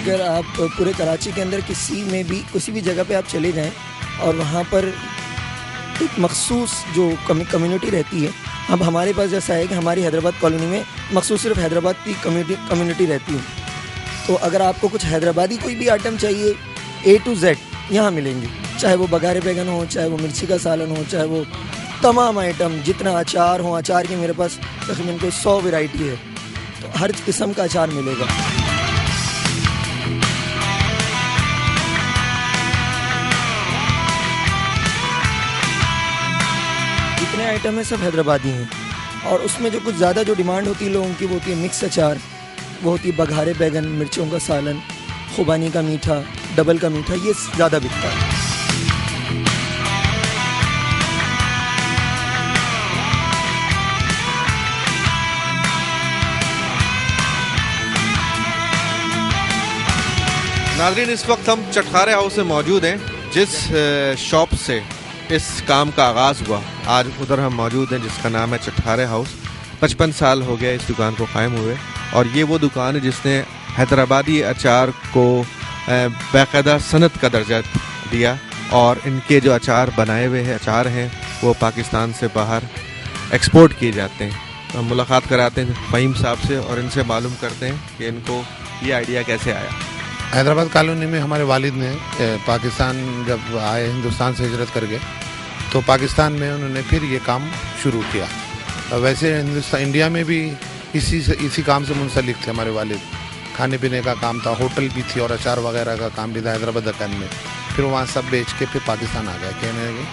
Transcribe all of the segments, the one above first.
अगर आप पूरे कराची के अंदर किसी भी जगह पे आप चले जाएं और वहाँ पर एक मखसूस जो कम्युनिटी रहती है, अब हमारे पास जैसा है कि हमारी हैदराबाद कॉलोनी में मखसूस सिर्फ हैदराबाद की कम्युनिटी रहती है। तो अगर आपको कुछ हैदराबादी कोई भी आइटम चाहिए A to Z यहाँ मिलेंगे, चाहे वो बघारे बैगन हो, चाहे वो मिर्ची का सालन हो, चाहे वो तमाम आइटम, जितना अचार हो, अचार की मेरे पास तकरीबन कोई 100 वैरायटी है, तो हर किस्म का अचार मिलेगा। जितने आइटम है सब हैदराबादी हैं, और उसमें जो कुछ ज़्यादा जो डिमांड होती है लोगों की वो होती है मिक्स अचार, वो होती है बघारे बैगन, मिर्चों का सालन, खुबानी का मीठा, डबल का मीठा, ये ज़्यादा बिकता है। नाज़रीन, इस वक्त हम चटखारे हाउस में मौजूद हैं, जिस शॉप से इस काम का आगाज़ हुआ। आज उधर हम मौजूद हैं जिसका नाम है चटखारे हाउस। 55 साल हो गया इस दुकान को कायम हुए, और ये वो दुकान है जिसने हैदराबादी अचार को बाकायदा सनत का दर्जा दिया, और इनके जो अचार बनाए हुए हैं अचार हैं वो पाकिस्तान से बाहर एक्सपोर्ट किए जाते हैं। तो हम मुलाकात कराते हैं फ़हीम साहब से और इनसे मालूम करते हैं कि इनको ये आइडिया कैसे आया। हैदराबाद कॉलोनी में हमारे वालिद ने पाकिस्तान जब आए, हिंदुस्तान से हिजरत करके, तो पाकिस्तान में उन्होंने फिर ये काम शुरू किया। वैसे इंडिया में भी इसी काम से मुंसलिक थे हमारे वालिद। खाने पीने का काम था, होटल भी थी और अचार वगैरह का काम भी था हैदराबाद दक्कन में। फिर वहाँ सब बेच के फिर पाकिस्तान आ गया। कहने लगे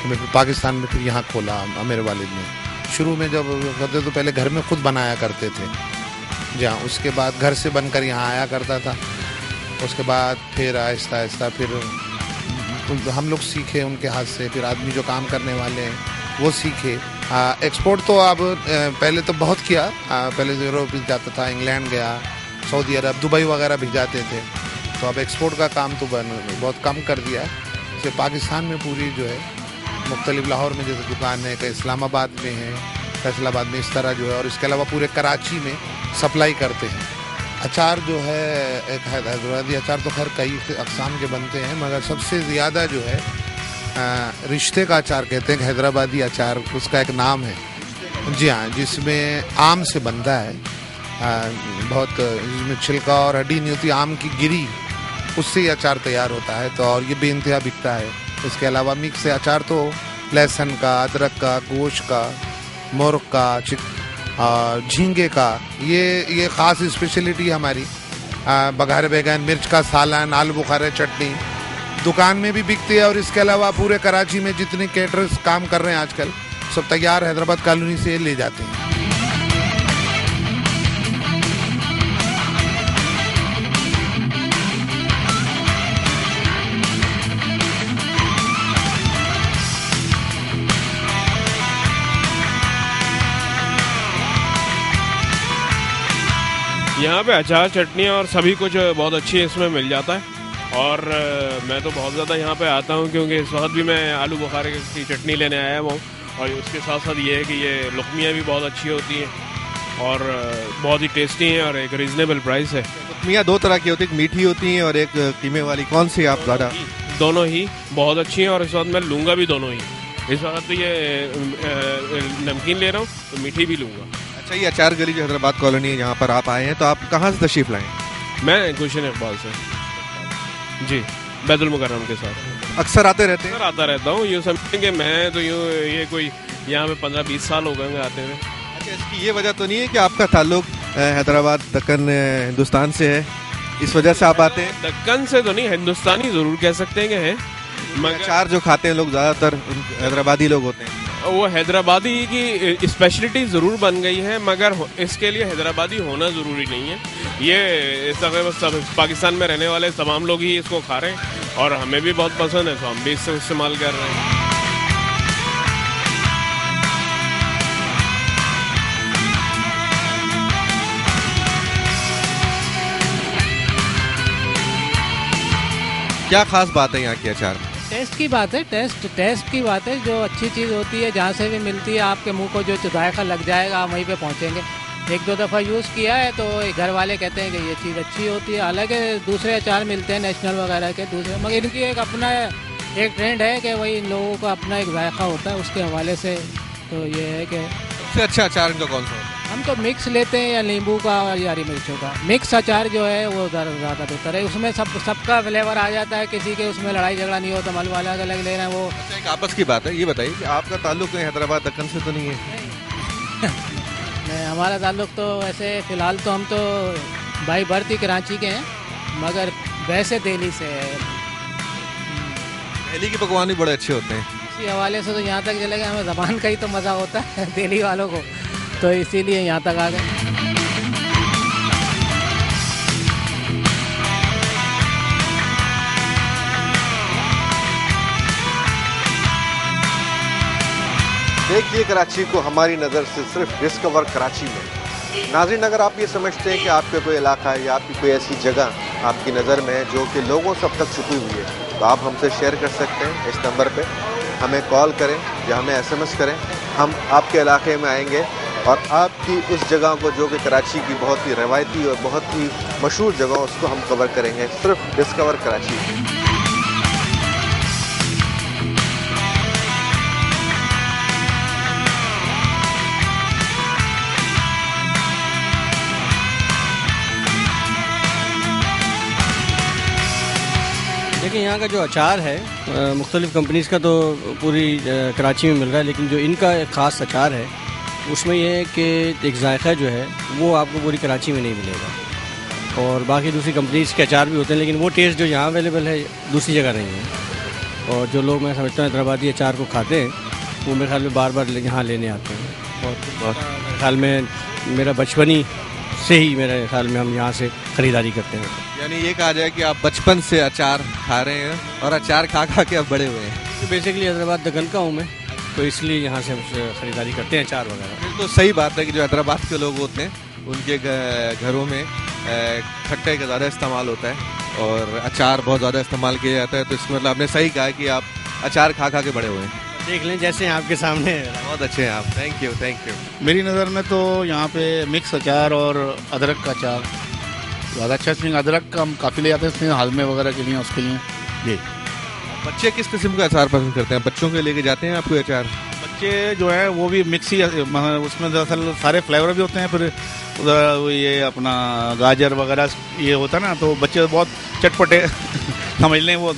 कि मैं फिर पाकिस्तान में फिर यहाँ खोला मेरे वालिद ने। शुरू में जब करते तो पहले घर में खुद बनाया करते थे, जहाँ उसके बाद घर से बनकर यहाँ आया करता था। उसके बाद फिर आहिस्ता आहिस्ता फिर हम लोग सीखे उनके हाथ से, फिर आदमी जो काम करने वाले हैं वो सीखे। एक्सपोर्ट तो अब पहले तो बहुत किया, पहले यूरोप भी जाता था, इंग्लैंड गया, सऊदी अरब, दुबई वगैरह भी जाते थे। तो अब एक्सपोर्ट का काम तो बहुत कम कर दिया है। जैसे पाकिस्तान में पूरी जो है मुख्तलिफ, लाहौर में जैसे दुकान है, कहीं इस्लामाबाद में है, फैसलाबाद में, इस तरह जो है, और इसके अलावा पूरे कराची में सप्लाई करते हैं। अचार जो है एक हैदराबादी अचार तो खैर कई अक़साम के बनते हैं, मगर सबसे ज़्यादा जो है रिश्ते का अचार कहते हैं, हैदराबादी अचार उसका एक नाम है। जी हाँ, जिसमें आम से बनता है, बहुत जिसमें छिलका और हड्डी नहीं होती, आम की गिरी, उससे ही अचार तैयार होता है। तो और ये बेइंतहा बिकता है। इसके अलावा मिक्स अचार तो लहसुन का, अदरक का, गोश्त का, मुर्ग का, झींगे का, ये ख़ास स्पेशलिटी हमारी। बघारे बैगन, मिर्च का सालन, आलू बुखारे चटनी दुकान में भी बिकती है। और इसके अलावा पूरे कराची में जितने केटरर्स काम कर रहे हैं आजकल, सब तैयार हैदराबाद कॉलोनी से ले जाते हैं। यहाँ पे अचार, चटनी और सभी कुछ बहुत अच्छी इसमें मिल जाता है। और मैं तो बहुत ज़्यादा यहाँ पे आता हूँ, क्योंकि इस वक्त भी मैं आलू बुखारे की चटनी लेने आया हूँ। और उसके साथ साथ ये है कि ये लुकमियाँ भी बहुत अच्छी होती हैं और बहुत ही टेस्टी हैं, और एक रीज़नेबल प्राइस है। लुकमियाँ दो तरह की होती है, एक मीठी होती हैं और एक कीमे वाली। कौन सी आप ज़्यादा? दोनों ही बहुत अच्छी हैं, और इस वक्त मैं लूँगा भी दोनों ही। इस वक्त तो ये नमकीन ले रहा हूँ तो मीठी भी लूँगा। अच्छा, ये अचार गली जो हैदराबाद कॉलोनी है, यहाँ पर आप आए हैं, तो आप कहाँ से तशरीफ़ लाएँ? मैं गुलशन इकबाल से, जी, बैतुल मुकर्रम के साथ अक्सर आते रहते हैं? आता रहता हूँ। यूँ समझेंगे मैं तो यूँ ये कोई यहाँ पे 15-20 साल हो गए आते हुए। अच्छा, इसकी ये वजह तो नहीं है कि आपका ताल्लुक हैदराबाद दक्कन हिंदुस्तान से है, इस वजह से आप आते हैं? दक्कन से तो नहीं, हिंदुस्तानी ज़रूर कह सकते हैं कि है, मगर अचार जो खाते हैं लोग ज़्यादातर हैदराबादी लोग होते हैं। वो हैदराबादी की स्पेशलिटी ज़रूर बन गई है, मगर इसके लिए हैदराबादी होना ज़रूरी नहीं है। ये सब पाकिस्तान में रहने वाले तमाम लोग ही इसको खा रहे हैं, और हमें भी बहुत पसंद है, तो हम भी इससे इस्तेमाल कर रहे हैं। क्या खास बात है यहाँ की अचार में? टेस्ट की बात है, टेस्ट की बात है। जो अच्छी चीज़ होती है जहाँ से भी मिलती है, आपके मुंह को जो जायका लग जाएगा आप वहीं पे पहुँचेंगे। एक दो दफ़ा यूज़ किया है तो घर वाले कहते हैं कि ये चीज़ अच्छी होती है। हालांकि दूसरे अचार मिलते हैं नेशनल वगैरह के दूसरे, मगर इनकी एक अपना एक ट्रेंड है कि वही इन लोगों का अपना एक जायका होता है, उसके हवाले से तो ये है कि सबसे अच्छा अचार इनका कौन सा होता है? हम तो मिक्स लेते हैं, या नींबू का या हरी मिर्चों का मिक्स अचार जो है वो ज़्यादा बेहतर है। उसमें सबका फ्लेवर आ जाता है, किसी के उसमें लड़ाई झगड़ा नहीं होता, मल वाला अलग ले रहे हैं वो। अच्छा, एक आपस की बात है, ये बताइए कि आपका ताल्लुक कहीं हैदराबाद दक्कन से तो नहीं है? नहीं, हमारा ताल्लुक तो वैसे फ़िलहाल तो हम तो बाई बर्थ ही कराची के हैं, मगर वैसे दिल्ली से है। दिल्ली के पकवान भी बड़े अच्छे होते हैं। इसी हवाले से तो यहाँ तक चले गए, हमें ज़बान का ही तो मज़ा होता है दिल्ली वालों को, तो इसीलिए यहाँ तक आ गए। देखिए कराची को हमारी नज़र से सिर्फ डिस्कवर कराची में। नाज़रीन, अगर आप ये समझते हैं कि आपका कोई इलाका है या आपकी कोई ऐसी जगह आपकी नज़र में है जो कि लोगों से अब तक छुपी हुई है, तो आप हमसे शेयर कर सकते हैं। इस नंबर पे हमें कॉल करें या हमें SMS करें, हम आपके इलाके में आएंगे और आपकी उस जगह को जो कि कराची की बहुत ही रवायती और बहुत ही मशहूर जगह, उसको हम कवर करेंगे सिर्फ डिस्कवर कराची। देखिए, यहाँ का जो अचार है मुख्तलिफ़ कंपनीज़ का तो पूरी कराची में मिल रहा है, लेकिन जो इनका एक ख़ास अचार है उसमें यह है कि एक जायका जो है वो आपको पूरी कराची में नहीं मिलेगा। और बाकी दूसरी कंपनीज़ के अचार भी होते हैं, लेकिन वो टेस्ट जो यहाँ अवेलेबल है दूसरी जगह नहीं है। और जो लोग मैं समझता हूँ हैदराबादी अचार को खाते हैं वो मेरे ख्याल में बार बार यहाँ लेने आते हैं। और मेरे ख्याल में मेरा बचपनी से ही मेरे ख्याल में हम यहाँ से ख़रीदारी करते हैं। यानी ये कहा जाए कि आप बचपन से अचार खा रहे हैं और अचार खा खा के अब बड़े हुए हैं। बेसिकली हैदराबाद दक्कन का हूँ मैं, तो इसलिए यहाँ से हम ख़रीदारी करते हैं अचार वगैरह। फिर तो सही बात है कि जो हैदराबाद के लोग होते हैं उनके घरों में खट्टे का ज़्यादा इस्तेमाल होता है और अचार बहुत ज़्यादा इस्तेमाल किया जाता है। तो इसमें मतलब आपने सही कहा कि आप अचार खा खा के बड़े हुए हैं। देख लें जैसे आपके सामने है। बहुत अच्छे हैं आप, थैंक यू थैंक यू। मेरी नज़र में तो यहाँ पे मिक्स अचार और अदरक का अचार ज़्यादा अच्छा। इसमें अदरक का हम काफ़ी ले जाते हैं इसमें हाजमे वगैरह के लिए, उसके लिए। जी, बच्चे किस किस्म का अचार पसंद करते हैं? बच्चों के लेके जाते हैं आप कोई अचार? बच्चे जो है वो भी मिक्स ही, उसमें दरअसल सारे फ्लेवर भी होते हैं। फिर उधर ये अपना गाजर वगैरह ये होता है ना, तो बच्चे बहुत चटपटे समझ लें वो।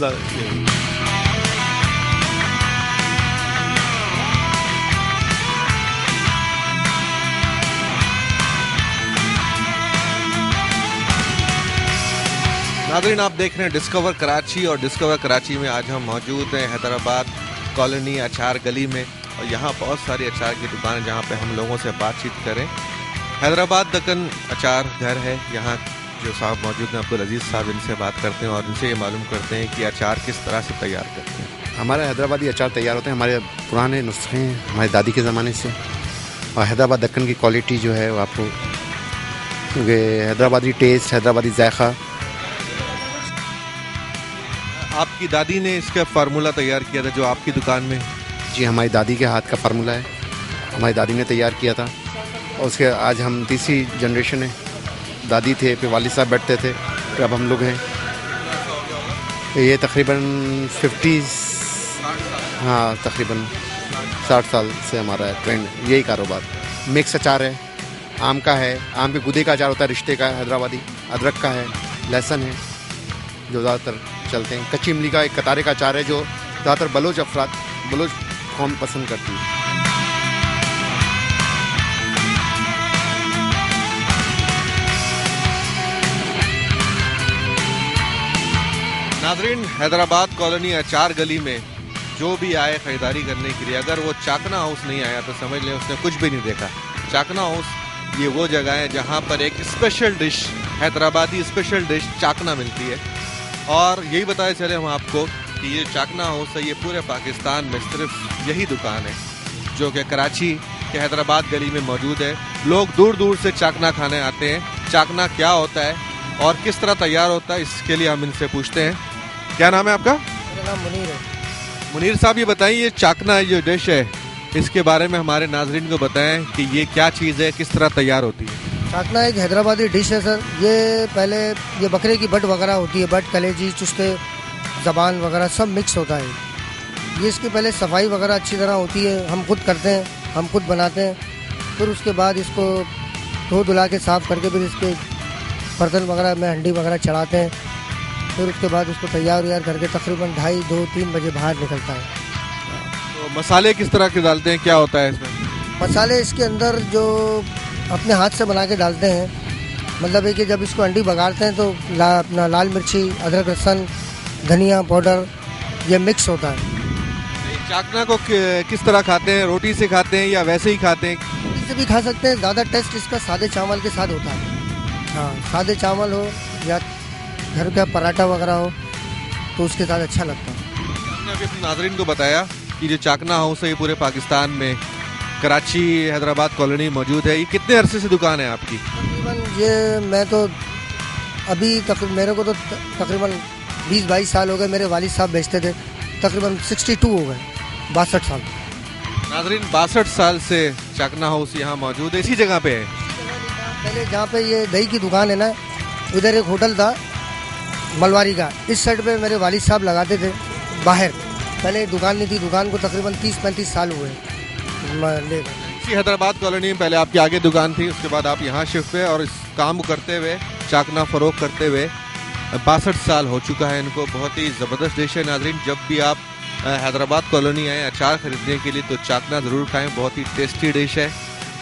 नाज़रीन, आप देख रहे हैं डिस्कवर कराची और डिस्कवर कराची में आज हम मौजूद हैं हैदराबाद कॉलोनी अचार गली में। और यहाँ बहुत सारी अचार की दुकान है जहाँ पे हम लोगों से बातचीत करें। हैदराबाद दक्कन अचार घर है। यहाँ जो साहब मौजूद हैं अब्दुल अजीज़ साहब, इनसे बात करते हैं और इनसे ये मालूम करते हैं कि अचार किस तरह से तैयार करते हैं। हमारे हैदराबादी अचार तैयार होते हैं, हमारे पुराने नुस्खे हैं हमारी दादी के ज़माने से। और हैदराबाद दक्कन की क्वालिटी जो है वो आपको हैदराबादी टेस्ट, हैदराबादी जायका। आपकी दादी ने इसका फार्मूला तैयार किया था जो आपकी दुकान में? जी, हमारी दादी के हाथ का फार्मूला है, हमारी दादी ने तैयार किया था। और उसके आज हम तीसरी जनरेशन है। दादी थे, फिर वालिद साहब बैठते थे, फिर अब हम लोग हैं। ये तकरीबन 50, हाँ तकरीबन 60 साल से हमारा ट्रेंड यही कारोबार। मिक्स अचार है, आम का है, आम के गुदे का अचार होता है, रिश्ते का हैदराबादी, अदरक का है, लहसुन है जो ज़्यादातर चलते हैं। कच्ची इमली का एक कतारे का अचार है जो ज़्यादातर बलोच कौम पसंद करती है। नाज़रीन, हैदराबाद कॉलोनी अचार गली में जो भी आए ख़रीदारी करने के लिए, अगर वो चाकना हाउस नहीं आया तो समझ लें उसने कुछ भी नहीं देखा। चाकना हाउस ये वो जगह है जहाँ पर एक special dish, Hyderabadi special dish chakna मिलती है। और यही बताया चले हम आपको कि ये चाकना हाउस है, ये पूरे पाकिस्तान में सिर्फ यही दुकान है जो कि कराची के हैदराबाद गली में मौजूद है। लोग दूर दूर से चाकना खाने आते हैं। चाकना क्या होता है और किस तरह तैयार होता है, इसके लिए हम इनसे पूछते हैं। क्या नाम है आपका? मेरा नाम मुनीर है। मुनीर साहब, ये बताइए, ये चाकना जो डिश है इसके बारे में हमारे नाजरीन को बताएं कि ये क्या चीज़ है, किस तरह तैयार होती है। चाकना एक हैदराबादी डिश है सर। ये पहले ये बकरे की बट वगैरह होती है, बट कलेजी चुस्ते ज़बान वगैरह सब मिक्स होता है। ये इसकी पहले सफाई वगैरह अच्छी तरह होती है, हम खुद करते हैं, हम खुद बनाते हैं। फिर उसके बाद इसको धो धुला के साफ़ करके फिर इसके बर्तन वगैरह में हंडी वगैरह चढ़ाते हैं। फिर उसके बाद उसको तैयार व्यार करके तकरीबन 2:30, 2, 3 बजे बाहर निकलता है। तो मसाले किस तरह के डालते हैं, क्या होता है इसमें? मसाले इसके अंदर जो अपने हाथ से बना के डालते हैं, मतलब है कि जब इसको अंडी बघाड़ते हैं तो अपना लाल मिर्ची, अदरक, लहसुन, धनिया पाउडर ये मिक्स होता है। चाकना को किस तरह खाते हैं, रोटी से खाते हैं या वैसे ही खाते हैं? रोटी से भी खा सकते हैं, ज़्यादा टेस्ट इसका सादे चावल के साथ होता है। हाँ, सादे चावल हो या घर का पराठा वगैरह हो तो उसके साथ अच्छा लगता है। आपने अभी अपने नाज़रीन को बताया कि जो चाकना हाउस है ये पूरे पाकिस्तान में कराची, हैदराबाद कॉलोनी मौजूद है। ये कितने अरसे से दुकान है आपकी? तकरीबन ये मैं तो अभी मेरे को तो तकरीबन 20-22 साल हो गए। मेरे वालिद साहब बेचते थे, तकरीबन 62 हो गए, 62 साल। नाजरीन 62 साल से चाकना हाउस यहाँ मौजूद है, इसी जगह पे है। पहले जहाँ पे ये दही की दुकान है ना, इधर एक होटल था मलवारी का, इस साइड पे मेरे वालिद साहब लगाते थे बाहर। पहले दुकान नहीं थी, दुकान को तकरीबन 30-35 साल हुए इसी हैदराबाद कॉलोनी में पहले आपकी आगे दुकान थी, उसके बाद आप यहाँ शिफ्ट हुए और इस काम को करते हुए, चाकना फरोख करते हुए 62 साल हो चुका है इनको। बहुत ही ज़बरदस्त डिश है नाजरीन। जब भी आप हैदराबाद कॉलोनी आए अचार खरीदने के लिए तो चाकना ज़रूर खाएं, बहुत ही टेस्टी डिश है।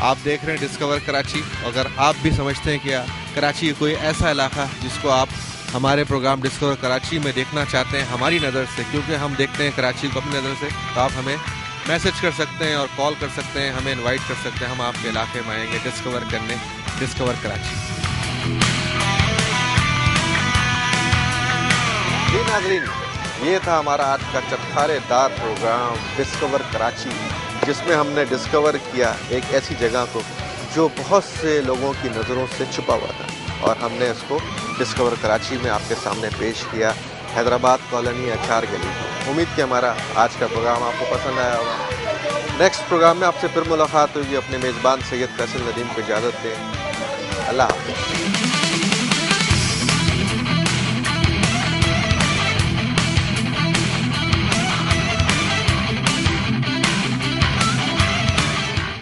आप देख रहे हैं डिस्कवर कराची। अगर आप भी समझते हैं कि कराची कोई ऐसा इलाका जिसको आप हमारे प्रोग्राम डिस्कवर कराची में देखना चाहते हैं हमारी नज़र से, क्योंकि हम देखते हैं कराची को अपनी नज़र से, तो आप हमें मैसेज कर सकते हैं और कॉल कर सकते हैं, हमें इनवाइट कर सकते हैं। हम आपके इलाके में आएंगे डिस्कवर करने, डिस्कवर कराची। जी नाज़रीन, ये था हमारा आज का चटखारेदार प्रोग्राम डिस्कवर कराची, जिसमें हमने डिस्कवर किया एक ऐसी जगह को जो बहुत से लोगों की नज़रों से छुपा हुआ था और हमने इसको डिस्कवर कराची में आपके सामने पेश किया, हैदराबाद कॉलोनी अचार गली। उम्मीद कि हमारा आज का प्रोग्राम आपको पसंद आया होगा। नेक्स्ट प्रोग्राम में आपसे फिर मुलाकात होगी। अपने मेज़बान सैयद फैसल नदीम को इजाज़त दें। अल्लाह हाफ़िज़।